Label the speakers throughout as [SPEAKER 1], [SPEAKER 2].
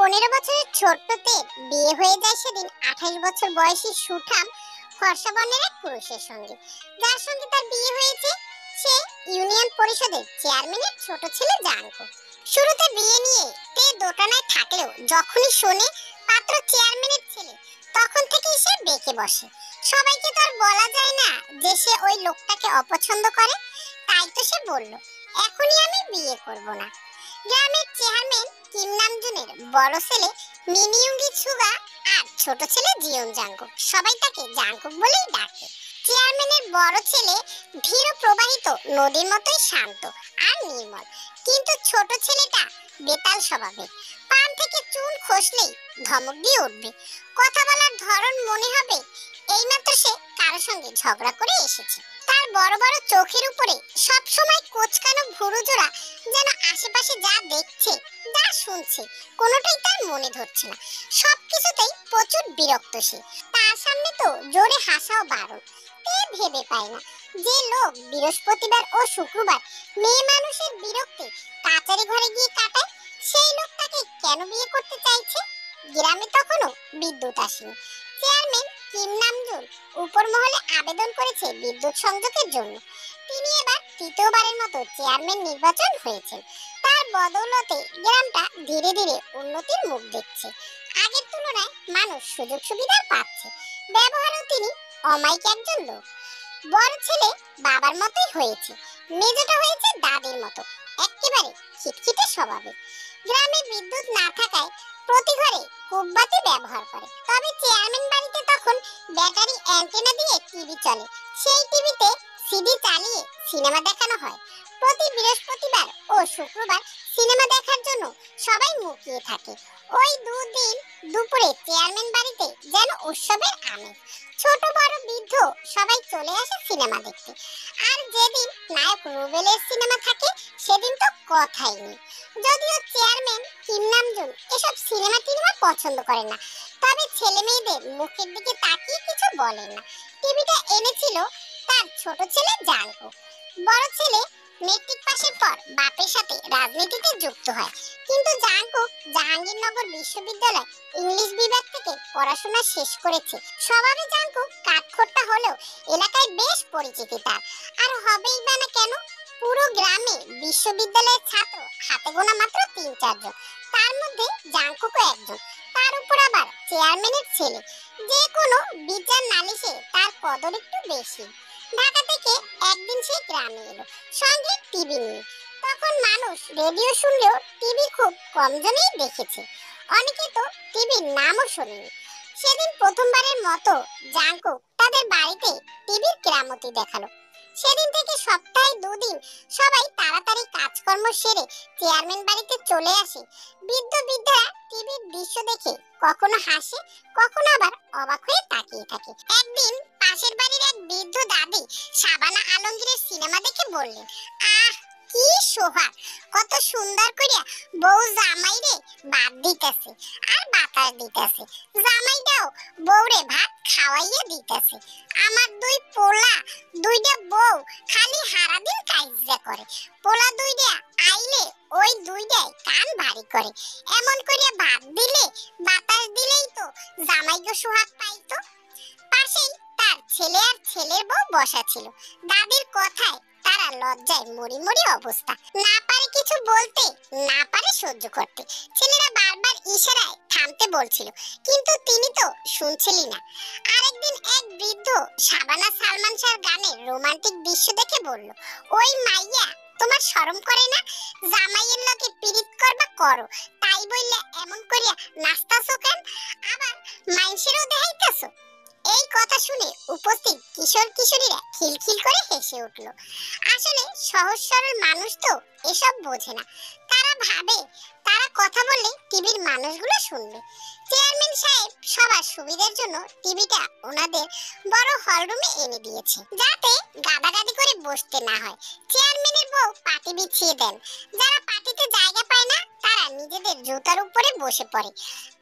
[SPEAKER 1] 15 বছরের ছোট্টতে বিয়ে হয়ে যায় সেদিন 28 বছর বয়সী সুঠাম ফর্সা বর্ণের এক পুরুষের সঙ্গে, যার সঙ্গে তার বিয়ে হয়েছে সে ইউনিয়ন পরিষদের চেয়ারম্যানের ছোট ছেলে জাঙ্কু। শুরুতে বিয়ে নিয়ে তে দোটানায় থাকলেও যখনই শোনে পাত্র চেয়ারম্যানের ছেলে, তখন থেকেই সে বেঁকে বসে। সবাইকে তো আর বলা যায় না যে সে ওই লোকটাকে অপছন্দ করে, তাই তো সে বলল, এখনই আমি বিয়ে করব না। গ্রামের চেয়ারম্যান কিম নামজুনের বড় ছেলে মিনিউঙ্গি ছুগা আর ছোট ছেলে জিয়ন জাঙ্কুক, সবাই তাকে জাঙ্কুক বলেই ডাকে। চেয়ারম্যানের বড় ছেলে ধীর প্রবাহিত নদীর মতোই শান্ত আর নির্মল, কিন্তু ছোট ছেলেটা বেতাল স্বভাবের। পান থেকে চুন খসলেই ধমক দিয়ে উঠবে, কথা বলার ধরন মনে হবে এইমাত্র সে কারোর সঙ্গে ঝগড়া করে এসেছে। তার বড় বড় চোখের উপরে সব সময় কোচকানো ভুরু জোড়া, যেন আশেপাশে যা দেখছে যা শুনছে কোনোটাই তার মনে ধরছে না। সবকিছুতেই প্রচুর বিরক্ত সে। তার সামনে তো জোরে হাসাও বারণ। তে ভেবে পায় না যে লোক বৃহস্পতিবার ও শুক্রবার মেয়ে মানুষের বিরক্তে কাচারি ঘরে গিয়ে কাটায়, সেই লোক তাকে কেন বিয়ে করতে চাইছে। গ্রামে তখনও বিদ্যুৎ আসেনি। চেয়ারম্যান কিম নামজুন উপর মহলে আবেদন করেছে বিদ্যুৎ সংযোগের জন্য। তিনি এবার তৃতীয়বারের মতো চেয়ারম্যান নির্বাচন হয়েছেন। তার বদৌলতে গ্রামটা ধীরে ধীরে উন্নতির মুখ দেখছে। আগের তুলনায় মানুষ সুযোগ সুবিধা পাচ্ছে। ব্যবহারেও তিনি অমায়িক একজন লোক। বড় ছেলে বাবার মতোই হয়েছে, মেজোটা হয়েছে দাদির মতো, একেবারে খিটখিটে স্বভাবের। গ্রামে বিদ্যুৎ না থাকায় প্রতি ঘরে কূপবাতি ব্যবহার করে। তবে চেয়ারম্যান বাড়িতে তখন ব্যাটারি অ্যান্টেনা দিয়ে টিভি চলে। সেই টিভিতে সিডি চালিয়ে সিনেমা দেখানো হয়। প্রতি বৃহস্পতিবার ও শুক্রবার সিনেমা দেখার জন্য সবাই মুখিয়ে থাকে। ওই দুদিন দুপুরে চেয়ারম্যান বাড়িতে যেন উৎসবের আমেজ। ছোট বড় বৃদ্ধ সবাই চলে আসে সিনেমা দেখতে। আর যেদিন নায়ক রুবেলের সিনেমা থাকে সেদিন তো কথাই নেই। যদিও চেয়ারম্যান কিম নামজুন এসব সিনেমা টিনেমা পছন্দ করেন না, তবে ছেলে মেয়েদের মুখের দিকে তাকিয়ে কিছু বলেন না। টিভিটা এনেছিল তার ছোট ছেলে জাঙ্কুক। বড় ছেলে মেট্রিক পাশের পর বাপের সাথে রাজনীতিতে যুক্ত হয়, কিন্তু জাঙ্কুক জাহাঙ্গীরনগর বিশ্ববিদ্যালয় ইংলিশ বিভাগ থেকে পড়াশোনা শেষ করেছে। স্বভাবে জাঙ্কুক কাঠখোট্টা হলেও এলাকায় বেশ পরিচিতি তার। আর হবেই বা না কেন, পুরো গ্রামে বিশ্ববিদ্যালয়ের ছাত্র হাতে গোনা মাত্র 3-4 জন, তার মধ্যে জাঙ্কুকও একজন। তার উপর আবার চেয়ারম্যানের ছেলে, যে কোনো বিচার নালিশে তার কদর একটু বেশি। ঢাকা থেকে একদিন সে গ্রামে এলো, সঙ্গে টিভি নিয়ে। তখন মানুষ রেডিও শুনলেও টিভি খুব কম জনেই দেখেছে, অনেকে তো টিভির নামও শোনেনি। সেদিন প্রথমবারের মতো জাঙ্কুক তাদের বাড়িতে টিভির কেরামতি দেখালো। সেদিন থেকে সপ্তাহে 2 দিন সবাই তাড়াতাড়ি কাজকর্ম সেরে চেয়ারম্যান বাড়িতে চলে আসে। বৃদ্ধ বৃদ্ধারা টিভির দৃশ্য দেখে কখনো হাসে, কখনো আবার অবাক হয়ে তাকিয়ে থাকে। একদিন পাশের বাড়ির এক বৃদ্ধ দাদি শাবানা আলমগীরের সিনেমা দেখে বললেন, আহ কি শোভা, কত সুন্দর করিয়া বউ জামাইরে ভাত দিতেছে আর বাতাস দিতেছে, জামাইটাও বউরে ভাত খাওয়াইয়া দিতেছে। আমার 2 পোলা 2টা বউ খালি সারাদিন কাইজা করে, পোলা 2টা আইলে ওই 2টাই কান ভারী করে। এমন করিয়া ভাত দিলে বাতাস দিলেই তো জামাইগো সোহাগ পাইতো। পাশেই তার ছেলে আর ছেলের বউ বসা ছিল। দাদির কথায় তারা লজ্জায় মরি মরি অবস্থা, না পারে কিছু বলতে, না পারে সহ্য করতে। ছেলেরা বারবার ইশারায় থামতে বলছিল, কিন্তু তিনি তো শুনছিলেন না। আরেকদিন এক বৃদ্ধ শাবানা সালমান শাহর গানের রোমান্টিক দৃশ্য দেখে বলল, ওই মাইয়া তোমার শরম করে না, জামাইয়ের লগে পিরিত করবা করো, তাই বললে এমন করিয়া নাচতাছো কেন, আবার মাইনসেরও দেখাইতাছো। এই কথা শুনে উপস্থিত কিশোর কিশোরীরা খিলখিল করে হেসে উঠল। আসলে সহজ সরল মানুষ তো এসব বোঝে না। তারা ভাবে তারা কথা বললে টিভির মানুষগুলো শুনবে। চেয়ারম্যান সাহেব সবার সুবিধার জন্য টিভিটা ওনাদের বড় হলরুমে এনে দিয়েছে, যাতে গাদাগাদি করে বসতে না হয়। চেয়ারম্যানের বউ পাটি বিছিয়ে দেন। যারা পাটিতে জায়গা পায় না তারা নিজেদের জুতার উপরে বসে পড়ে,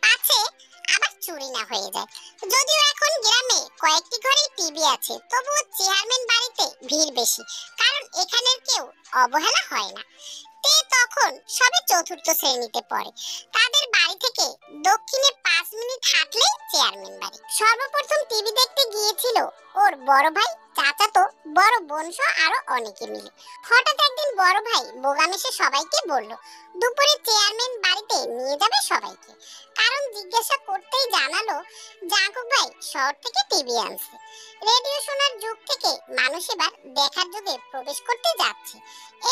[SPEAKER 1] পাছে আবার চুরি না হয়ে যায়। যদিও এখন গ্রামে কয়েকটি ঘরে টিভি আছে, তবুও চেয়ারম্যান বাড়িতে ভিড় বেশি, কারণ এখানের কেউ অবহেলা হয় না। তে তখন সবে 4র্থ শ্রেণীতে পড়ে। তাদের বাড়ি থেকে দক্ষিণে 5 মিনিট হাঁটলেই চেয়ারম্যান বাড়ি। সর্বপ্রথম টিভি দেখতে গিয়েছিল ওর বড় ভাই, চাচাতো, বড় বোন সহ আরো অনেকে মিলে। হঠাৎ একদিন বড় ভাই বোগাম এসে সবাইকে বলল দুপুরে চেয়ারম্যান বাড়িতে নিয়ে যাবে সবাইকে। কারণ জিজ্ঞাসা করতেই জানালো জাঙ্কুক ভাই শহর থেকে টিভি আনছে। রেডিও শোনার যুগ থেকে মানুষ এবার দেখার যুগে প্রবেশ করতে যাচ্ছে।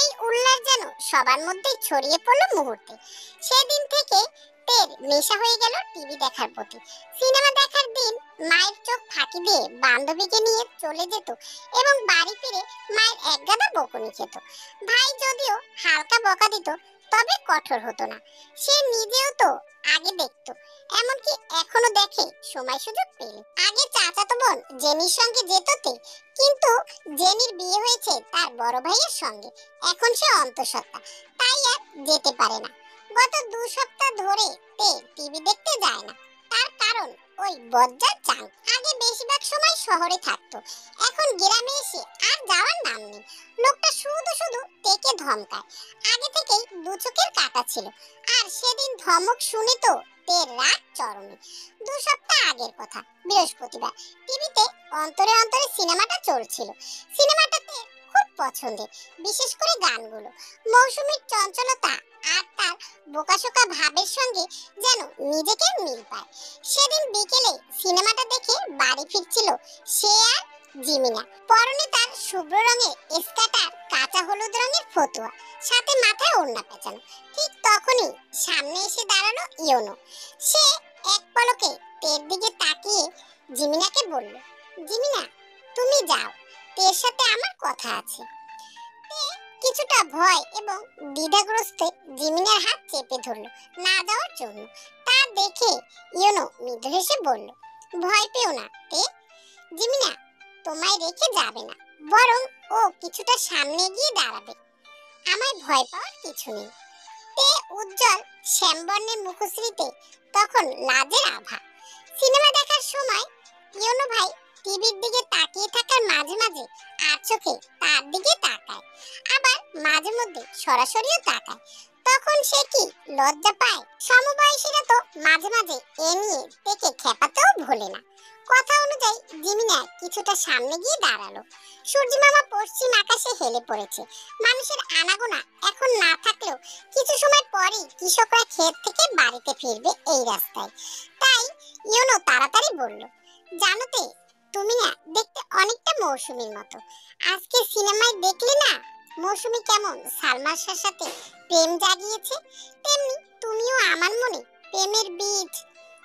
[SPEAKER 1] এই উল্লাস যেন সবার মধ্যেই ছড়িয়ে পড়লো মুহূর্তে। সেদিন থেকে তের নেশা হয়ে গেল টিভি দেখার প্রতি। সিনেমা দেখার দিন মায়ের চোখ ফাঁকি দিয়ে বান্ধবীকে নিয়ে চলে যেত এবং বাড়ি ফিরে মায়ের একগাদা বকুনি খেত। ভাই যদিও হালকা বকা দিত, তবে কঠোর হতো না। সে নিজেও তো আগে দেখতো, এমনকি এখনো দেখে সময় সুযোগ পেলে। আগে চাচাতো বোন জেনির সঙ্গে যেত তে, কিন্তু জেনির বিয়ে হয়েছে তার বড় ভাইয়ের সঙ্গে। এখন সে অন্তঃসত্ত্বা, তাই আর যেতে পারে না। গত 2 সপ্তাহ ধরে তে টিভি দেখতে যায় না। তার কারণ ওই বজ্জাত চাঁদ আগে বেশিরভাগ সময় শহরে থাকতো, এখন গ্রামে এসে আর যাওয়ার নাম নেই। লোকটা শুধু শুধু তেকে ধমকায়। আগে থেকেই 2 চোখের কাটা ছিল, আর সেদিন ধমক শুনে তো তের রাগ চরমে। 2 সপ্তাহ আগের কথা, বৃহস্পতিবার টিভিতে অন্তরে অন্তরে সিনেমাটা চলছিল। সিনেমাটাতে খুব পছন্দের, বিশেষ করে গানগুলো। মৌসুমীর চঞ্চলতা আর তার বোকাশোকা ভাবের সঙ্গে যেন নিজেকে মিল পায়। সেদিন বিকেলে সিনেমাটা দেখে বাড়ি ফিরছিল সে আর জিমিনা। পরনে তার শুভ্র রঙের স্কার্ট আর কাঁচা হলুদ রঙের ফতুয়া, সাথে মাথায় ওড়না পেঁচানো। ঠিক তখনই সামনে এসে দাঁড়ালো ইয়োনো। সে এক পলকে তের দিকে তাকিয়ে জিমিনাকে বলল, জিমিনা তুমি যাও, তের সাথে আমার কথা আছে। তে কিছুটা ভয় এবং দ্বিধাগ্রস্তে জিমিনার হাত চেপে ধরল না যাওয়ার জন্য। তা দেখে ইয়োনো মৃদু হেসে বলল, ভয় পেও না তে, জিমিনা তোমায় রেখে যাবে না, বরং ও কিছুটা সামনে গিয়ে দাঁড়াবে। আমায় ভয় পাওয়ার কিছু নেই। তে উজ্জ্বল শ্যামবর্ণের মুখশ্রীতে তখন লাজের আভা। সিনেমা দেখার সময় ইয়োনো ভাই টিভির দিকে তাকিয়ে থাকার মাঝে মাঝে আর চোখে তার দিকে তাকায়, আবার মাঝে মধ্যে সরাসরিও তাকায়। তখন সে কি লজ্জা পায়। সমবয়সীরা তো মাঝে মাঝে এ নিয়ে তেকে খেপাতেও ভোলে না। কথা অনুযায়ী জিমিনা কিছুটা সামনে গিয়ে দাঁড়ালো। সূর্যমামা পশ্চিম আকাশে হেলে পড়েছে। মানুষের আনাগোনা এখন না থাকলেও কিছু সময় পরেই কৃষকরা ক্ষেত থেকে বাড়িতে ফিরবে এই রাস্তায়। তাই ইয়োনো তাড়াতাড়ি বলল, জানো তে, তুমি না দেখতে অনেকটা মৌসুমীর মতো। আজকে সিনেমায় দেখলে না মৌসুমী কেমন সালমার সাথে প্রেম জাগিয়েছে, তেমনি তুমিও আমার মনে প্রেমের বীজ।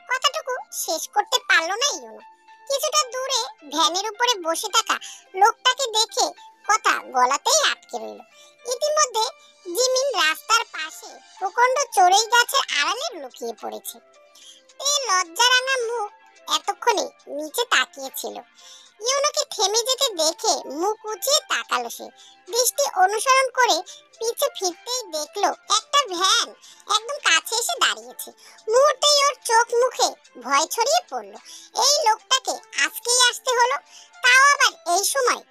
[SPEAKER 1] কথাটুকু শেষ করতে পারলো না ইয়োনো। কিছুটা দূরে ভ্যানের উপরে বসে থাকা লোকটাকে দেখে কথা গলাতেই আটকে রইল। ইতিমধ্যে জিমিন রাস্তার পাশে প্রকাণ্ড চড়ুই গাছের আড়ালে লুকিয়ে পড়েছে। এই লজ্জারাঙা মুখ এতক্ষণে নিচে তাকিয়েছিল। ইয়োনোকে থেমে যেতে দেখে মুখ উঁচিয়ে তাকালো সে। দৃষ্টি অনুসরণ করে পিছু ফিরতেই দেখলো একটা ভ্যান একদম কাছে এসে দাঁড়িয়েছে। মুহূর্তেই ওর চোখ মুখে ভয় ছড়িয়ে পড়লো। এই লোকটাকে আজকেই আসতে হলো, তাও আবার এই সময়।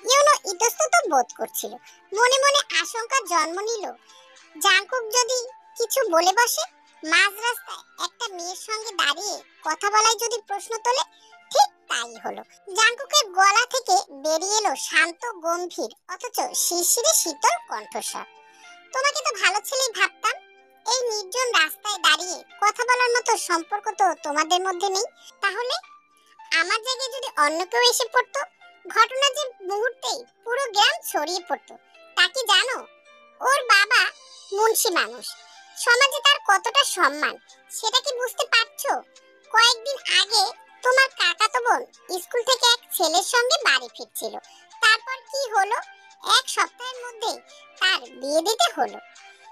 [SPEAKER 1] ইয়োনো ইতস্তত বোধ করছিল। মনে মনে আশঙ্কা জন্ম নিল, জাঙ্কুক যদি কিছু বলে বসে। মাঝ রাস্তায় একটা মেয়ের সঙ্গে দাঁড়িয়ে কথা বলায় যদি প্রশ্ন তোলে। ঠিক তাই হলো। জাঙ্কুকের গলা থেকে বেরিয়ে এলো শান্ত গম্ভীর অথচ শিরশিরে শীতল কণ্ঠস্বর, তোমাকে তো ভালো ছেলেই ভাবতাম। এই নির্জন রাস্তায় দাঁড়িয়ে কথা বলার মতো সম্পর্ক তো তোমাদের মধ্যে নেই। তাহলে আমার জায়গায় যদি অন্য কেউ এসে পড়তো, ঘটনা যে মুহূর্তেই পুরো গ্রাম ছড়িয়ে পড়তো। তা কি জানো, ওর বাবা মুন্সি মানুষ, সমাজে তার কতটা সম্মান সেটা কি বুঝতে পারছো? কয়েকদিন আগে তোমার কাকাতো বোন স্কুল থেকে এক ছেলের সঙ্গে বাড়ি ফিরছিল। তারপর কি হলো, 1 সপ্তাহের মধ্যে তার বিয়ে দিতে হলো।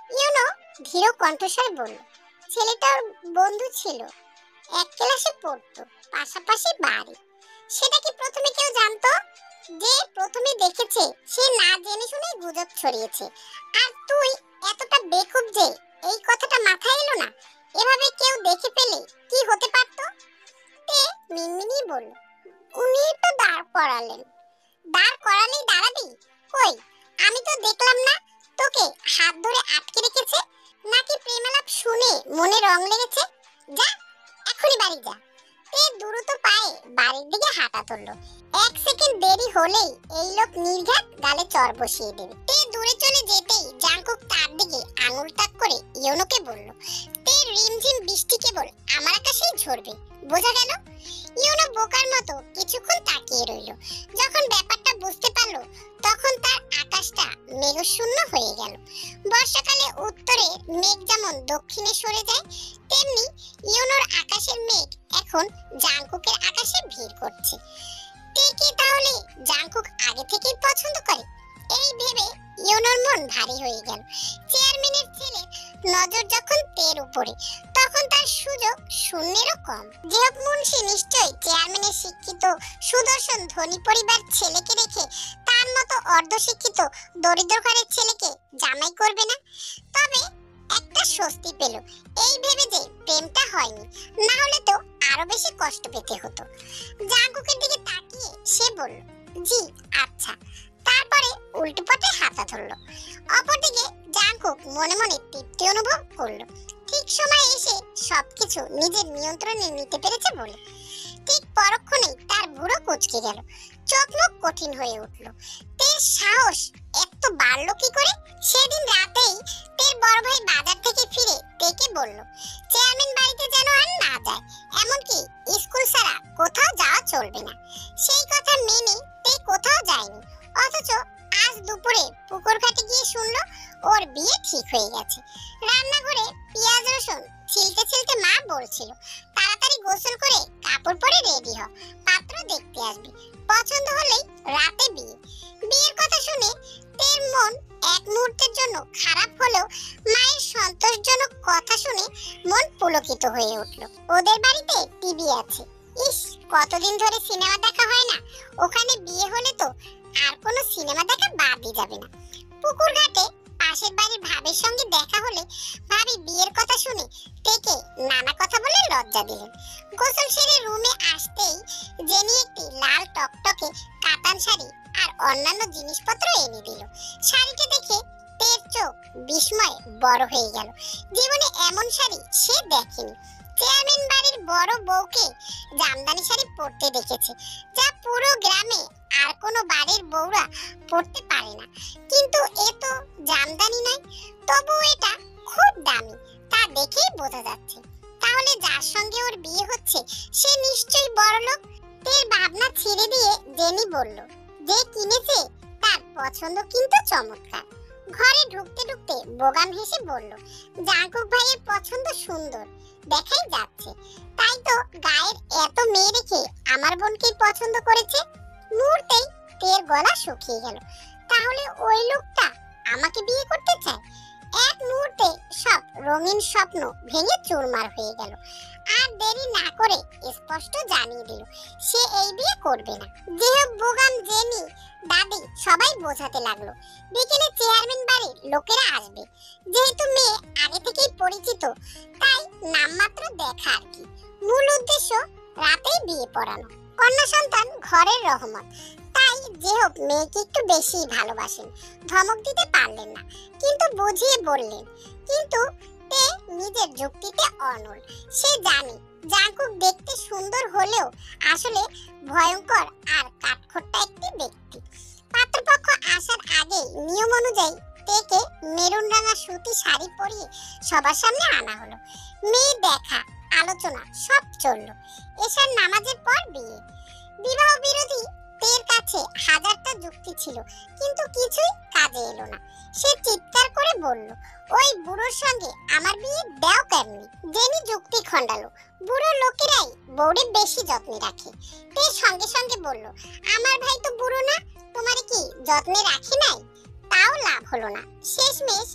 [SPEAKER 1] ইউনো ধীর কণ্ঠস্বরে বলল, ছেলেটার বন্ধু ছিল, এক ক্লাসে পড়তো, পাশাপাশি বাড়ি। সেটা কি প্রথমে কেউ জানতো? যে প্রথমে দেখেছে সে না জেনে শুনেই গুজব ছড়িয়েছে। আর তুই এতটা বেকুব যে এই কথাটা মাথায় এলো না। এভাবে কেউ দেখে পেলে কি হতে পারতো? তে মিনমিনি বলল, উনি তো দাঁড় করালেন। দাঁড় করালেই দাঁড়াবি? কই, আমি তো দেখলাম না। তোকে হাত ধরে আটকে রেখেছে নাকি প্রেমালাপ শুনে মনে রং লেগেছে? যা বাড়ি যা। তে দ্রুত পায়ে বাড়ির দিকে হাঁটা তুললো। 1 সেকেন্ড দেরি হলেই এই লোক নির্ঘাত গালে চড় বসিয়ে দেবে। তে দূরে চলে যেতেই জাংকুক তার দিকে আঙুল তাক করে ইয়োনোকে বলল, তে রিমঝিম বৃষ্টি কেবল আমার আকাশেই ঝরবে, বোঝা গেল? ইয়োনো বোকার মতো কিছুক্ষণ তাকিয়ে রইল। যখন ব্যাপারটা বুঝতে পারলো তখন তার আকাশটা মেঘশূন্য হয়ে গেল। বর্ষাকালে উত্তরে মেঘ যেমন দক্ষিণে সরে যায়, তেমনি ইয়োনোর আকাশের মেঘ এখন জাংকুকের আকাশে ভিড় করছে। তে কি তাহলে জাংকুক আগে থেকেই পছন্দ করে? এই ভেবে ইয়োনোর মন ভারী হয়ে গেল। চেয়ারম্যানের ছেলের নজর যখন তের উপরে, তখন তার সুযোগ শূন্যেরও কম। যেহেতু মুন্সি নিশ্চয়ই চেয়ারম্যানের শিক্ষিত সুদর্শন ধনী পরিবার ছেলেকে রেখে তার মতো অর্ধশিক্ষিত দরিদ্র ঘরের ছেলেকে জামাই করবে না। তবে একটা স্বস্তি পেল, এই ভেবে যে প্রেমটা হয়নি, না হলে তো আরো বেশি কষ্ট পেতে হতো। জাংকুকের দিকে তাকিয়ে সে বলল, জি আচ্ছা। তারপরে উল্টো পথে হাঁটা ধরলো। অপরদিকে জাংকুক মনে মনে তৃপ্তি অনুভব করলো। ঠিক সময় এসে সবকিছু নিজের নিয়ন্ত্রণে নিতে পেরেছে বলে। ঠিক পরক্ষণেই তার ভুরু কুঁচকে গেল, চোখ মুখ কঠিন হয়ে উঠল। তের সাহস এত বাড়লো কি করে? সেদিন রাতেই তের বড় ভাই বাজার থেকে ফিরে তেকে বলল, চেয়ারম্যান বাড়িতে যেন আর না যায়, এমনকি স্কুল ছাড়া কোথাও যাওয়া চলবে না। সেই কথা মেনে তে কোথাও যায়নি। অথচ আজ দুপুরে পুকুর ঘাটে গিয়ে শুনলো ওর বিয়ে ঠিক হয়ে গেছে। রান্নাঘরে পেঁয়াজ রসুন ছিলতে ছিলতে মা বলছিল, তাড়াতাড়ি গোসল করে কাপড় পরে রেডি হ, পাত্র দেখতে আসবে, পছন্দ হলেই রাতে বিয়ে। বিয়ের কথা শুনে তের মন এক মুহূর্তের জন্য খারাপ হলেও মায়ের সন্তোষজনক কথা শুনে মন পুলকিত হয়ে উঠল। ওদের বাড়িতে টিভি আছে, ইস কতদিন ধরে সিনেমা দেখা হয় না, ওখানে বিয়ে হলে তো আর কোনো সিনেমা দেখা বাদই যাবে না। পুকুর ঘাটে পাশের বাড়ির ভাবির সঙ্গে দেখা হলে ভাবি বিয়ের কথা শুনে তেকে নানা কথা বলে লজ্জা দিলেন। গোসল সেরে রুমে আসতেই জেনি একটি লাল টকটকে কাতান শাড়ি আর অন্যান্য জিনিসপত্র এনে দিল। শাড়িটা দেখে তের চোখ বিস্ময়ে বড় হয়ে গেল। জীবনে এমন শাড়ি সে দেখেনি। চেয়ারম্যান বাড়ির বড় বউকে জামদানি শাড়ি পরতে দেখেছে, যা পুরো গ্রামে আর কোনো বাড়ির বউরা পরতে পারে না। কিন্তু এ তো জামদানি নয়, তবু এটা খুব দামি, তা দেখেই বোঝা যাচ্ছে। তাহলে যার সঙ্গে ওর বিয়ে হচ্ছে সে নিশ্চয়ই বড়লোক। তের ভাবনা ছেড়ে দিয়ে জেনি বলল, যে কিনেছে তার পছন্দ কিন্তু চমৎকার। ঘরে ঢুকতে ঢুকতে বোগাম হেসে বলল, জাংকুক ভাইয়ের পছন্দ সুন্দর দেখাই যাচ্ছে, তাই তো গায়ের এত মেয়ে রেখে আমার বোনকেই পছন্দ করেছে। মুহূর্তেই তের গলা শুকিয়ে গেল। তাহলে ওই লোকটা আমাকে বিয়ে করতে চায়? এক মুহূর্তে সব রঙিন স্বপ্ন ভেঙে চুরমার হয়ে গেল। আর দেরি না করে স্পষ্ট জানিয়ে দিল সে এই বিয়ে করবে না। যেহেতু বোগাম জেনি দাদি সবাই বোঝাতে লাগলো বিকেলে চেয়ারম্যান বাড়ির লোকেরা আসবে। যেহেতু মেয়ে আগে থেকেই পরিচিত, তাই নামমাত্র দেখা আর কি। মূল উদ্দেশ্য রাতেই বিয়ে পড়ানো। কন্যা সন্তান ঘরের রহমত, তাই যেহোক মেয়েকে একটু বেশি ভালোবাসেন। ধমক দিতে পারলেন না, কিন্তু বুঝিয়ে বললেন। কিন্তু তে নিজের যুক্তিতে অনড়। সে জানে জাংকুক দেখতে সুন্দর হলেও আসলে ভয়ঙ্কর আর কাঠখোট্টা একটি ব্যক্তি। পাত্রপক্ষ আসার আগে নিয়ম অনুযায়ী তেকে মেরুন রাঙা সুতি শাড়ি পরিয়ে সবার সামনে আনা হলো। মেয়ে দেখা, আলোচনা সব চললো। এশার নামাজের পর বিয়ে। বিবাহ বিরোধী তের কাছে হাজারটা যুক্তি ছিল, কিন্তু কিছুই কাজে এলো না। সে চিৎকার করে বলল, ওই বুড়োর সঙ্গে আমার বিয়ে দাও কেমনি? জেনি যুক্তি খণ্ডালো, বুড়ো লোকেরাই বউরে বেশি যত্নে রাখে। তে সঙ্গে সঙ্গে বলল, আমার ভাই তো বুড়ো না, তোমার কি যত্নে রাখে নাই? তাও লাভ হলো না। শেষমেশ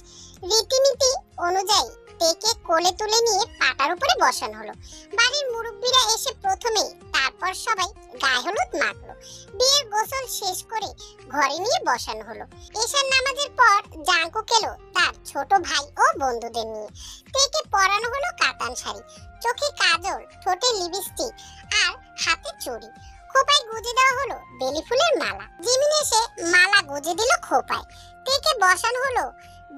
[SPEAKER 1] রীতিনীতি অনুযায়ী তেকে কোলে তুলে নিয়ে পাটার উপরে বসানো হলো। বাড়ির মুরব্বীরা এসে প্রথমে, তারপর সবাই গায়ে হলুদ মাখলো। বিয়ের গোসল শেষ করে ঘরে নিয়ে বসানো হলো। এশার নামাজের পর জাংকুক এলো তার ছোট ভাই ও বন্ধুদের নিয়ে। তেকে পরানো হলো কাতান শাড়ি, চোখে কাজল, ঠোঁটে লিপস্টিক আর হাতে চুড়ি। খোপায় গুজে দেওয়া হলো বেলি ফুলের মালা। জিমিন এসে মালা গুজে দিল খোপায়। তেকে বসানো হলো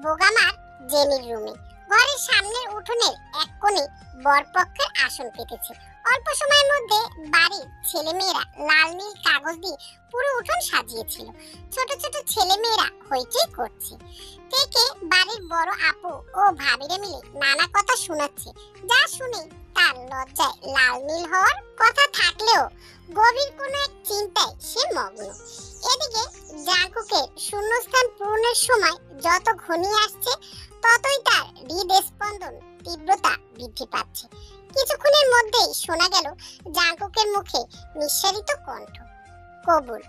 [SPEAKER 1] বোগামার জেনির রুমে। ঘরের সামনের উঠোনের এক কোণে বরপক্ষের আসন পেতেছে। অল্প সময়ের মধ্যে বাড়ির ছেলেমেয়েরা লাল নীল কাগজ দিয়ে পুরো উঠোন সাজিয়েছিল। ছোট ছোট ছেলেমেয়েরা হইচই করছে। থেকে বাড়ির বড় আপু ও ভাবিরা মিলে নানা কথা শোনাচ্ছে, যা শুনে তার লজ্জায় লাল নীল হওয়ার কথা থাকলেও গভীর কোনো এক চিন্তায় সে মগ্ন। এদিকে জাঙ্কুকের শূন্যস্থান পূরণের সময় যত ঘনিয়ে আসছে ততই তার হৃদস্পন্দন তীব্রতা বৃদ্ধি পাচ্ছে। কিছুক্ষণের মধ্যেই শোনা গেল জাঙ্কুকের মুখে নিঃসারিত কণ্ঠ, কবুল,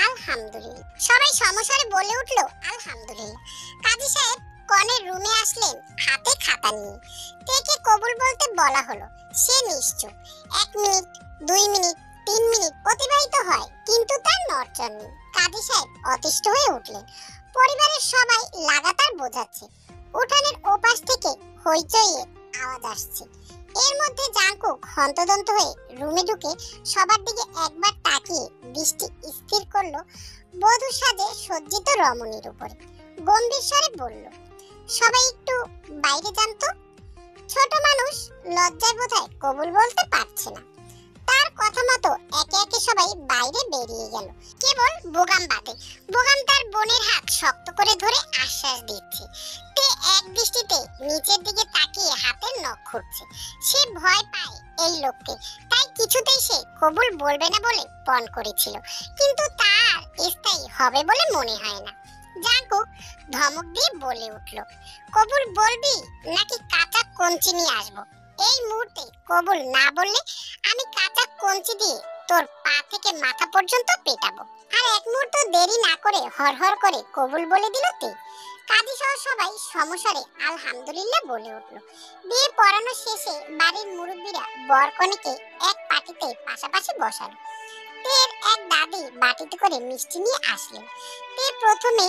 [SPEAKER 1] আলহামদুলিল্লাহ। সবাই সমস্বরে বলে উঠল আলহামদুলিল্লাহ। কাজী সাহেব কনের রুমে আসলেন হাতে খাতা নিয়ে। থেকে কবুল বলতে বলা হলো। সে নিশ্চুপ। 1 মিনিট, 2 মিনিট, 3 মিনিট অতিবাহিত হয়, কিন্তু তার নড়চড় নেই। কাজী সাহেব অতিষ্ঠ হয়ে উঠলেন। পরিবারের সবাই লাগাতার বোঝাচ্ছে। উঠানের ওপাশ থেকে হইচইয়ের আওয়াজ আসছে। এর মধ্যে জাঙ্কুক হন্তদন্ত হয়ে রুমে ঢুকে সবার দিকে একবার তাকিয়ে দৃষ্টি স্থির করলো বধূ সাজে সজ্জিত রমণীর উপরে। গম্ভীর স্বরে বলল, সবাই একটু বাইরে যান তো। ছোট মানুষ লজ্জায় বোধহয় কবুল বলতে পারছে না। তার কথা মতো একে একে সবাই বাইরে বেরিয়ে গেল। কেবল বোগাম বাদে। বোগাম তার বোনের হাত শক্ত করে ধরে আশ্বাস দিচ্ছে। তে এক দৃষ্টিতে নিচের দিকে তাকিয়ে হাতের নখ খুঁড়ছে। সে ভয় পায় এই লোককে, তাই কিছুতেই সে কবুল বলবে না বলে পণ করেছিল, কিন্তু তার স্থায়ী হবে বলে মনে হয় না। জাঙ্কুক ধমক দিয়ে বলে উঠল, কবুল বলবি নাকি কাঁচা কঞ্চি নিয়ে আসবো? এই মুহূর্তে কবুল না বললে আমি কাঁচা কঞ্চি দিয়ে তোর পা থেকে মাথা পর্যন্ত পেটাবো। আর এক মুহূর্ত দেরি না করে হরহর করে কবুল বলে দিল তে। কাজী সহ সবাই সমস্বরে আলহামদুলিল্লাহ বলে উঠল। বিয়ে পড়ানো শেষে বাড়ির মুরব্বীরা বর কনেকে এক পাটিতে পাশাপাশি বসালো। তের এক দাদি বাটিতে করে মিষ্টি নিয়ে আসলেন। তে প্রথমে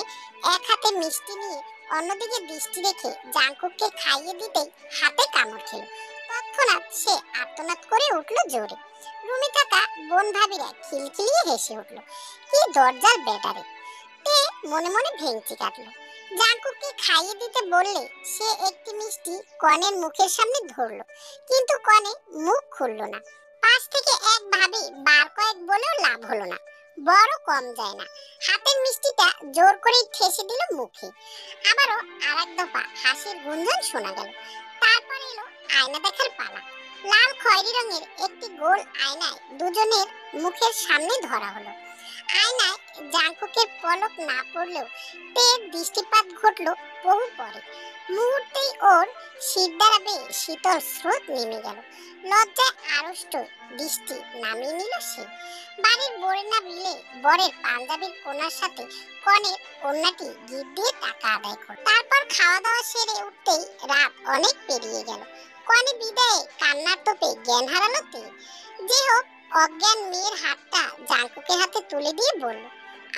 [SPEAKER 1] এক হাতে মিষ্টি নিয়ে অন্যদিকে দৃষ্টি রেখে জাঙ্কুককে খাইয়ে দিতেই হাতে কামড় খেল। তৎক্ষণাৎ সে আর্তনাদ করে উঠল জোরে। রুমে থাকা বোন ভাবিরা খিলখিলিয়ে হেসে উঠল। কি দরজার ব্যাটারে! তে মনে মনে ভেঙচি কাটলো। জাঙ্কুককে খাইয়ে দিতে বললে সে একটি মিষ্টি কনের মুখের সামনে ধরলো, কিন্তু কনে মুখ খুললো না। পাশ থেকে এক ভাবি বার কয়েক বলেও লাভ হলো না, বড় কম যায় না। হাতের মিষ্টিটা জোর করে ঠেসে দিল মুখে। আবারও আরেক দফা হাসির গুঞ্জন শোনা গেল। তারপর এলো আয়না দেখার পালা। লাল খয়েরি রঙের একটি গোল আয়নায় দুজনের মুখের সামনে ধরা হলো। আয়নায় জাঙ্কুকের পলক না পড়লেও তের দৃষ্টিপাত ঘটলো বহু পরে। মুহূর্তেই ওর শীত দ্বারা বেয়ে শীতল স্রোত নেমে গেল। লজ্জায় আড়ষ্ট দৃষ্টি নামিয়ে নিল সে। বাড়ির বরেনা মিলে বরের পাঞ্জাবির কোনার সাথে কনের কন্যাটি গিট দিয়ে টাকা আদায় করল। তারপর খাওয়া দাওয়া সেরে উঠতেই রাত অনেক পেরিয়ে গেল। কনে বিদায়ে কান্নার তোপে জ্ঞান হারালো তে। যে হোক, অজ্ঞান মেয়ের হাতটা জাঙ্কুকের হাতে তুলে দিয়ে বলল,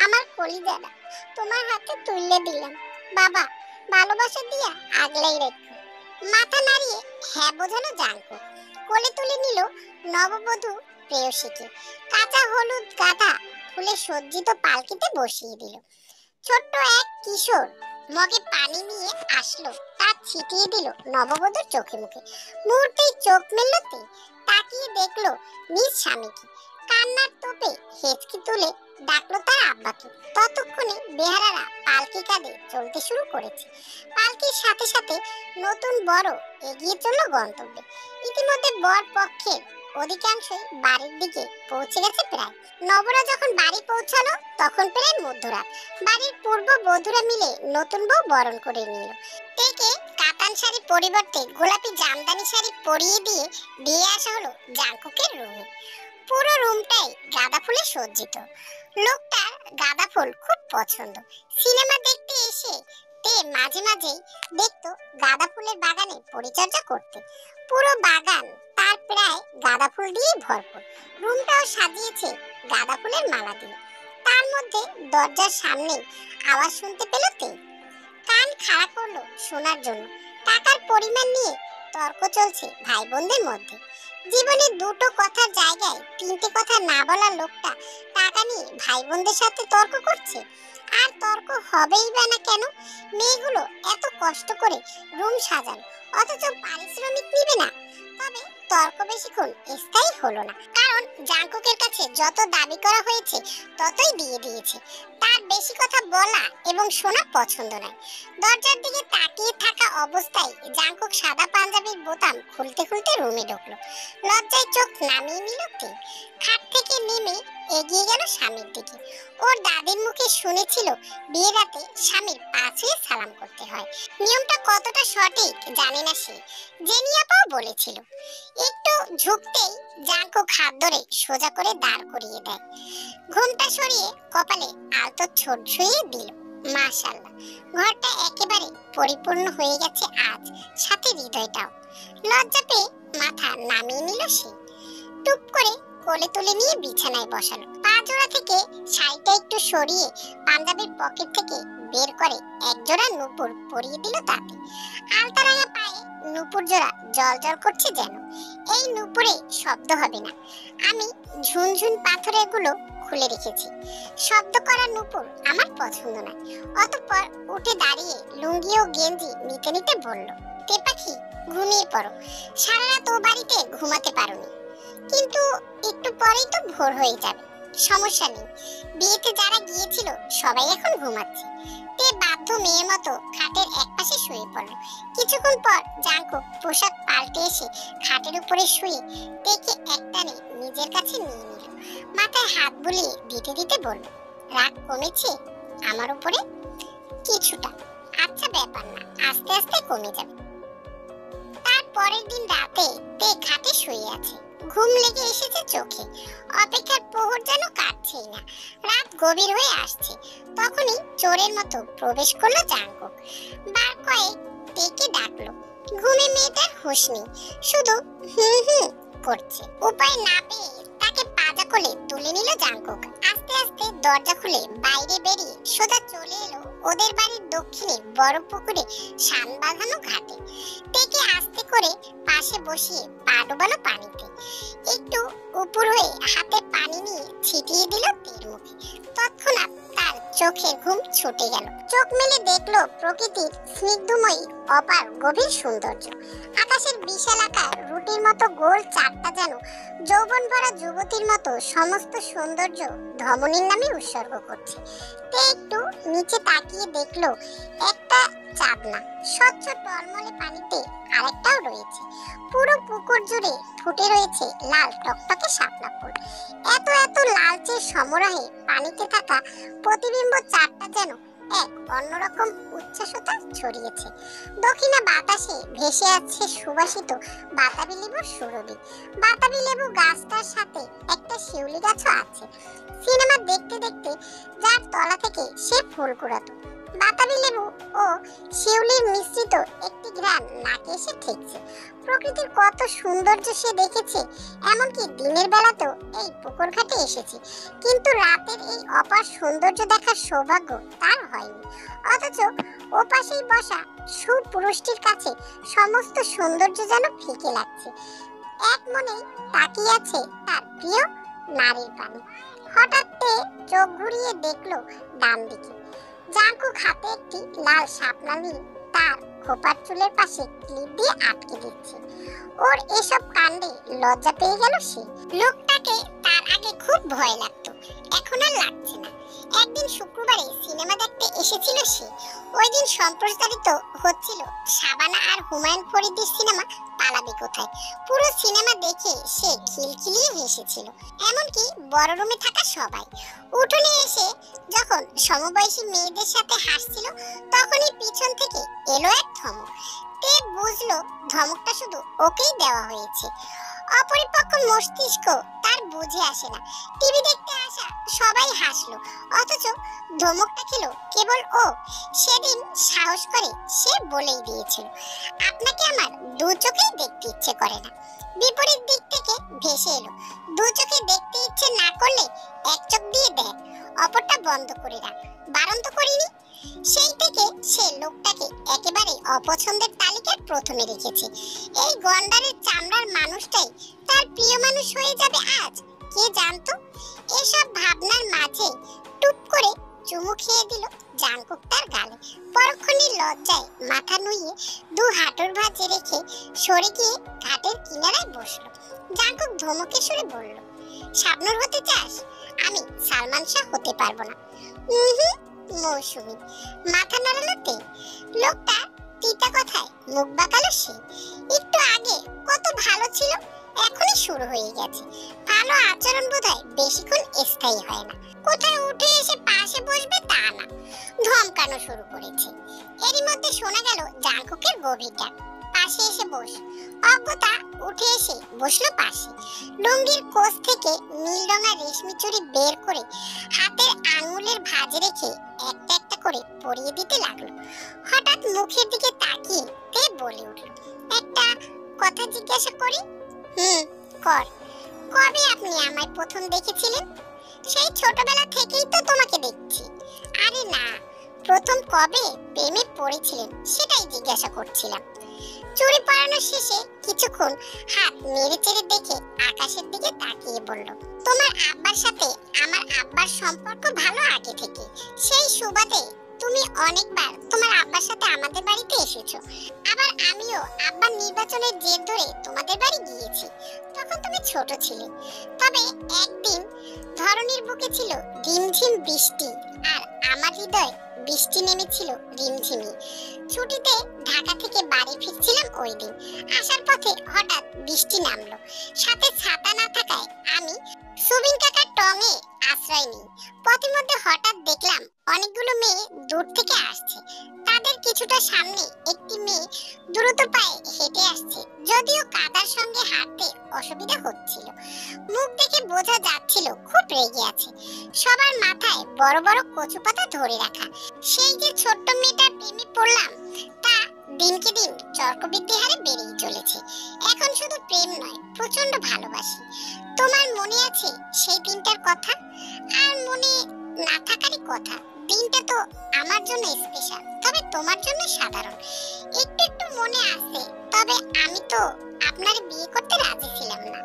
[SPEAKER 1] আমার কলিজাটা তোমার হাতে তুলে দিলাম বাবা, ভালোবাসা দিয়া আগলাই রেখো। মাথা নাড়িয়ে হ্যাঁ বোঝালো জাঙ্কুক। কোলে তুলে নিল নববধূ প্রেয়সীকে। কাঁচা হলুদ গাঁথা ফুলে সজ্জিত পালকিতে বসিয়ে দিল। ছোট্ট এক কিশোর মগে পানি নিয়ে আসলো, তা ছিটিয়ে দিল নববধূর চোখে মুখে। মুহূর্তেই চোখ মেলল তে, তাকিয়ে দেখলো নিজ স্বামীকে। কান্নার তোপে হেঁচকি তুলে ডাকলো তার আব্বাকে। ততক্ষণে বেহারারা পালকি কাঁধে চলতে শুরু করেছে। পালকির সাথে সাথে নতুন বর এগিয়ে চলল গন্তব্যে। ইতিমধ্যে বর পক্ষের অধিকাংশই বাড়ির দিকে পৌঁছে গেছে প্রায়। নবরা যখন বাড়ি পৌঁছালো তখন প্রায় মধ্যরাত। বাড়ির পূর্ব বধূরা মিলে নতুন বউ বরণ করে নিল। থেকে কাতান শাড়ি পরিবর্তে গোলাপি জামদানি শাড়ি পরিয়ে দিয়ে আসা হলো জাঙ্কুকের রুমে। পুরো রুমটাই গাঁদা ফুলে সজ্জিত। লোকটার গাঁদা ফুল খুব পছন্দ। সিনেমা দেখতে এসে তে মাঝে মাঝেই দেখতো গাঁদা ফুলের বাগানে পরিচর্যা করতে। পুরো বাগান তার প্রায় গাঁদা ফুল দিয়ে ভরপুর। রুমটাও সাজিয়েছে গাঁদা ফুলের মালা দিয়ে। তার মধ্যে দরজার সামনে আওয়াজ শুনতে পেল তে। কান খাড়া করলো শোনার জন্য। টাকার পরিমাণ নিয়ে তর্ক চলছে ভাই বোনদের মধ্যে। জীবনে দুটো কথার জায়গায় তিনটে কথা না বলা লোকটা টাকা নিয়ে ভাই বোনদের সাথে তর্ক করছে। আর তর্ক হবেই বা না কেন? মেয়েগুলো এত কষ্ট করে রুম সাজানো, অথচ পারিশ্রমিক নিবে না। তবে তর্ক বেশিক্ষণ স্থায়ী হলো না, কারণ জাংকুকের কাছে যত দাবি করা হয়েছে ততই দিয়ে দিয়েছে। তার বেশি কথা বলা এবং শোনা পছন্দ নয়। দরজার দিকে তাকিয়ে থাকা অবস্থায় জাংকুক সাদা পাঞ্জাবির বোতাম খুলতে খুলতে রুমে ঢুকলো। লজ্জায় চোখ নামিয়ে নিল তিনি। খাট থেকে নেমে এগিয়ে গেল স্বামীর দিকে। ওর দাদির মুখে শুনেছিল বিয়ে রাতে স্বামীর পা ছুঁয়ে সালাম করতে হয়। নিয়মটা কতটা সঠিক জানে না সে, জেনিয়াপাও বলেছিল। একটু ঝুঁকতেই জাংকুক হাত ধরে সোজা করে দাঁড় করিয়ে দেয়। ঘুমটা সরিয়ে কপালে আলতো ছোট ছুঁয়ে দিল। মাশাআল্লাহ, ঘরটা একেবারে পরিপূর্ণ হয়ে গেছে আজ, সাথে হৃদয়টাও। লজ্জা পেয়ে মাথা নামিয়ে নিল সে। টুপ করে কোলে তুলে নিয়ে বিছানায় বসালো। পা জোড়া থেকে শাড়িটা একটু সরিয়ে পাঞ্জাবির পকেট থেকে বের করে একজোড়া নূপুর পরিয়ে দিল তাতে। আলতারাঙা পায়ে নূপুর জোড়া জলজল করছে যেন। এই নূপুরে শব্দ হবে না, আমি ঝুনঝুন পাথরের গুলো খুলে রেখেছি। শব্দ করা নূপুর আমার পছন্দ নয়। অতঃপর উঠে দাঁড়িয়ে লুঙ্গি ও গেঞ্জি নিতে নিতে বলল, তে পাখি, ঘুমিয়ে পড়ো। সারা রাত ও বাড়িতে ঘুমাতে পারোনি, কিন্তু একটু পরেই তো ভোর হয়ে যাবে। সমস্যা নেই, বিয়েতে যারা গিয়েছিল সবাই এখন ঘুমাচ্ছে। তে বাধ্য মেয়ের মতো খাটের একপাশে শুয়ে পড়ল। কিছুক্ষণ পর জাংকুক পোশাক পাল্টে এসে খাটের উপরে শুয়ে তেকে একটানে নিজের কাছে নিয়ে নিল। মাথায় হাত বুলিয়ে দিতে দিতে বলল, রাগ কমেছে আমার উপরে? কিছুটা। আচ্ছা, ব্যাপার না, আস্তে আস্তে কমে যাবে। তার পরের দিন রাতে তে খাটে শুয়ে আছে। ঘুম লেগে এসেছে চোখে। অপেক্ষার প্রহর যেন কাটছেই না। রাত গভীর হয়ে আসছে। তখনই চোরের মতো প্রবেশ করলো জাংকুক। বার কয়েক তেকে ডাকলো। ঘুমে মেয়েটার হুঁশ নেই, শুধু হুম হুম করছে। উপায় না পেয়ে তাকে পাজা কোলে তুলে নিল জাংকুক। আস্তে আস্তে দরজা খুলে বাইরে বেরিয়ে সোজা চলে এলো ওদের বাড়ির দক্ষিণে বড় পুকুরে শান বাঁধানো ঘাটে। তেকে আস্তে করে পাশে বসিয়ে পা ডোবালো পানিতে। একটু উপর হয়ে হাতে পানি নিয়ে ছিটিয়ে দিল তীর মুখে। তৎক্ষণাৎ তার চোখের ঘুম ছুটে গেল। চোখ মেলে দেখলো প্রকৃতির স্নিগ্ধময়ী অপার গভীর সৌন্দর্য। আকাশের বিশাল আকার রুটির মতো গোল চাঁদটা যেন যৌবন ভরা যুবতীর মতো সমস্ত সৌন্দর্য ধমনীর নামে উৎসর্গ করছে। তে একটু নিচে তাকিয়ে দেখলো একটা চাঁদ না, স্বচ্ছ টলমলে পানিতে আরেকটাও রয়েছে। পুরো পুকুর জুড়ে ফুটে রয়েছে লাল টকটকে শাপলা ফুল। এত এত লালচে সমারোহে পানিতে থাকা প্রতিবিম্ব চাঁদটা যেন এক অন্যরকম উচ্ছ্বাসতা ছড়িয়েছে। দক্ষিণা বাতাসে ভেসে আছে সুবাসিত বাতাবি লেবুর সুরভি। বাতাবি লেবু গাছটার সাথে একটা শিউলি গাছও আছে। সিনেমা দেখতে দেখতে যার তলা থেকে সে ফুল কুড়াতো। বাতাবি লেবু ও শিউলির মিশ্রিত একটি ঘ্রাণ নাকে এসে ঠেকছে। প্রকৃতির কত সৌন্দর্য সে দেখেছে, এমনকি দিনের বেলাতেও এই পুকুর ঘাটে এসেছে, কিন্তু রাতের এই অপার সৌন্দর্য দেখার সৌভাগ্য তার হয়নি। অথচ ওপাশেই বসা সুপুরুষটির কাছে সমস্ত সৌন্দর্য যেন ফিকে লাগছে। এক মনে তাকিয়ে আছে তার প্রিয় নারীর পানে। হঠাৎ চোখ ঘুরিয়ে দেখলো ডান দিকে। জাংকুক হাতে একটি লাল শাপলা নিয়ে তার খোপার চুলের পাশে ক্লিপ দিয়ে আটকে দিচ্ছে। ওর এসব কাণ্ডে লজ্জা পেয়ে গেল সে। লোকটাকে তার আগে খুব ভয় লাগতো, এখন আর লাগছে না। একদিন শুক্রবারে সিনেমা দেখতে এসেছিল সে। ওই দিন সম্প্রচারিত হচ্ছিল শাবানা আর হুমায়ুন ফরিদির সিনেমা পালাবি কোথায়। পুরো সিনেমা দেখে সে খিলখিলিয়ে হেসেছিল, এমনকি বড় রুমে থাকা সবাই। উঠোনে এসে যখন সমবয়সী মেয়েদের সাথে হাসছিল, তখনই পিছন থেকে এলো এক ধমক। তে বুঝলো ধমকটা শুধু ওকেই দেওয়া হয়েছে। অপরিপক্ক মস্তিষ্ক তার বুঝে আসে না। টিভি দেখতে আসা সবাই হাসলো, অথচ ধমকটা খেলো কেবল ও। সেদিন সাহস করে সে বলেই দিয়েছিল, আপনাকে আমার দু চোখেই দেখতে ইচ্ছে করে না। বিপরীত দিক থেকে ভেসে এলো, দু চোখে দেখতে ইচ্ছে না করলে এক চোখ দিয়ে দেখ, অপরটা বন্ধ করে রাখ। বারণ তো করিনি। সেই থেকে সে লোকটাকে একেবারে অপছন্দের তালিকার প্রথমে রেখেছে। এই গন্ডারের চামড়ার মানুষটাই তার প্রিয় মানুষ হয়ে যাবে আজ, কে জানতো। এসব ভাবনার মাঝে টুপ করে চুমু খেয়ে দিল জাংকুক তার গালে। পরক্ষণে লজ্জায় মাথা নুইয়ে দু হাঁটুর ভাঁজে রেখে সরে গিয়ে ঘাটের কিনারায় বসলো। জাংকুক ধমকে সুরে বলল, শাবনূর হতে চাস? আমি সালমান শাহ হতে পারবো না। মৌসুমী মাথা নাড়ালো তে। লোকটা তিতা কথায় মুখ বাঁকালো সে। একটু আগে কত ভালো ছিল, এখনই শুরু হয়ে গেছে। ভালো আচরণ বোধহয় বেশিক্ষণ স্থায়ী হয় না। কোথায় উঠে এসে পাশে বসবে তা না, ধমকানো শুরু করেছে। এরই মধ্যে শোনা গেল জাংকুকের গভীর ডাক, পাশে এসে বস। অজ্ঞতা উঠে এসে বসলো পাশে। লুঙ্গির কোষ থেকে নীল রঙা রেশমি চুড়ি বের করে হাতের আঙুলের ভাঁজে রেখে একটা একটা করে পরিয়ে দিতে লাগলো। হঠাৎ মুখের দিকে তাকিয়ে তে বলে উঠল, একটা কথা জিজ্ঞাসা করি? কর। কবে আপনি আমায় প্রথম দেখেছিলেন? সেই ছোটবেলা থেকেই তো তোমাকে দেখছি। আরে না, প্রথম কবে প্রেমে পড়েছিলেন সেটাই জিজ্ঞাসা করছিলাম। চুড়ি পরানো শেষে কিছুক্ষণ হাত নেড়ে চেড়ে দেখে আকাশের দিকে তাকিয়ে বলল, তোমার আব্বার সাথে আমার আব্বার সম্পর্ক ভালো আগে থেকে। সেই সুবাদে তুমি অনেকবার তোমার আব্বার সাথে আমাদের বাড়িতে এসেছো। আবার আমিও আব্বার নির্বাচনের জের ধরে তোমাদের বাড়ি গিয়েছি। তখন তুমি ছোট ছিলে। তবে একদিন ধরনীর বুকে ছিল রিমঝিম বৃষ্টি, আর আমার হৃদয়ে বৃষ্টি নেমেছিল রিমঝিমি। ছুটিতে ঢাকা থেকে বাড়ি ফিরছিলাম ওই দিন। আসার পথে হঠাৎ বৃষ্টি নামলো। সাথে ছাতা না থাকায় আমি সুবিন কাকার টঙে আশ্রয় নিই। পথের মধ্যে হঠাৎ দেখলাম অনেকগুলো মেয়ে দূর থেকে আসছে। তাদের কিছুটা সামনে একটি মেয়ে দ্রুত পায়ে হেঁটে আসছে, যদিও কাদার সঙ্গে হাঁটতে অসুবিধা হচ্ছিল। মুখ দেখে বোঝা যাচ্ছিল খুব রেগে আছে। সবার মাথায় বড় বড় কচু পাতা ধরে রাখা। সেই যে ছোট্ট মেয়েটার প্রেমে পড়লাম, তা দিনকে দিন চক্রবৃদ্ধি হারে বেড়েই চলেছে। এখন শুধু প্রেম নয়, প্রচন্ড ভালোবাসি। তোমার মনে আছে সেই দিনটার কথা? আর মনে না থাকারই কথা। দিনটা তো আমার জন্য স্পেশাল, তবে তোমার জন্য সাধারণ। একটু একটু মনে আছে, তবে আমি তো আপনার বিয়ে করতে রাজি ছিলাম না।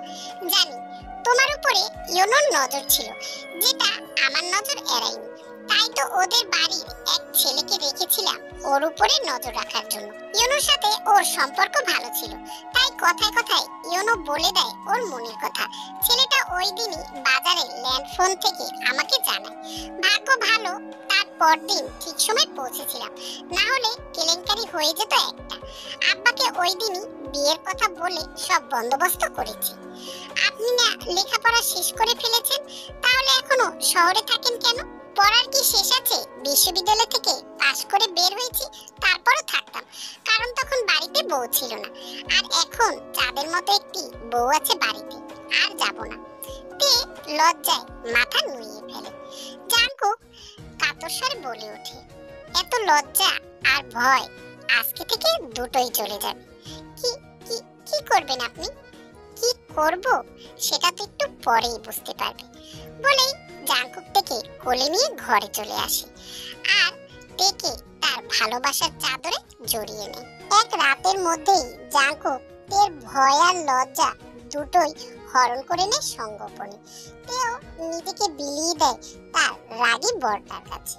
[SPEAKER 1] জানি তোমার উপরে ইয়োনোর নজর ছিল, যেটা আমার নজর এড়ায়নি। তাই তো ওদের বাড়ির এক ছেলেকে রেখেছিলাম ওর উপরে নজর রাখার জন্য। ইয়োনোর সাথে ওর সম্পর্ক ভালো ছিল, তাই কথায় কথায় ইয়োনো বলে দেয় ওর মনের কথা। ছেলেটা ওই দিনই বাজারে ল্যান্ডফোন থেকে আমাকে জানায়। ভাগ্য ভালো, তার পরদিন ঠিক সময় পৌঁছেছিলাম, না হলে কেলেঙ্কারি হয়ে যেত একটা। আব্বাকে ওই দিনই বিয়ের কথা বলে সব বন্দোবস্ত করেছি। আপনি না লেখাপড়া শেষ করে ফেলেছেন, তাহলে এখনো শহরে থাকেন কেন? পড়ার কি শেষ আছে? বিশ্ববিদ্যালয় থেকে পাশ করে বের হয়েছি, তারপরও থাকতাম, কারণ তখন বাড়িতে বউ ছিল না। আর এখন চাঁদের মতো একটি বউ আছে বাড়িতে, আর যাব না। তে লজ্জায় মাথা নুইয়ে ফেলে। জাংকুক কাতর স্বরে বলে ওঠে, এত লজ্জা আর ভয় আজকে থেকে দুটোই চলে যাবে। কি কি কি করবেন আপনি? কি করব সেটা তো একটু পরেই বুঝতে পারবে বলেই জাংকুক থেকে কোলে নিয়ে ঘরে চলে আসে আর তেকে তার ভালোবাসার চাদরে জড়িয়ে নেয়। এক রাতের মধ্যেই জাংকুক তের ভয় আর লজ্জা দুটোই হরণ করে নেয় সঙ্গোপনে। তেও নিজেকে বিলিয়ে দেয় তার রাগী বরটার কাছে।